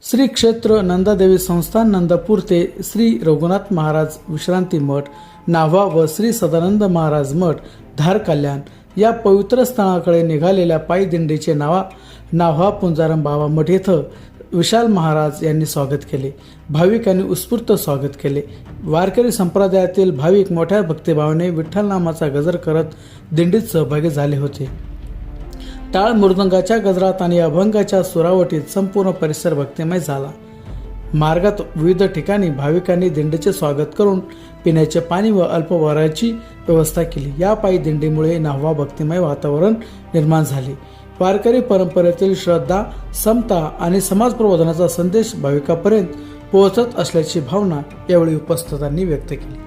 श्री क्षेत्र नंदादेवी संस्थान नंदपूर ते श्री रघुनाथ महाराज विश्रांती मठ नाव्हा व श्री सदानंद महाराज मठ धार कल्याण या पवित्र स्थळाकडे निघालेल्या पायी दिंडीचे नाव्हा पुंजारम बाबा मठ येथे विशाल महाराज यांनी स्वागत केले। भाविकांनी उत्स्फूर्त स्वागत केले। वारकरी संप्रदायातील भाविक मोठ्या भक्तिभावाने विठ्ठल नामाचा गजर करत दिंडीत सहभागी झाले होते। टाळ मृदंगाच्या गजरात आणि अभंगाच्या सुरावटीत संपूर्ण परिसर भक्तिमय झाला। मार्गात विविध ठिकाणी भाविकांनी दिंडीचे स्वागत करून पिण्याचे पाणी व अल्पहाराची व्यवस्था केली। या पायी दिंडीमुळे नाव्हा भक्तिमय वातावरण निर्माण झाले। वारकरी परंपरेतील श्रद्धा, समता आणि समाज प्रबोधनाचा संदेश भाविकांपर्यंत पोहोचत असल्याची भावना यावेळी उपस्थितांनी व्यक्त केली।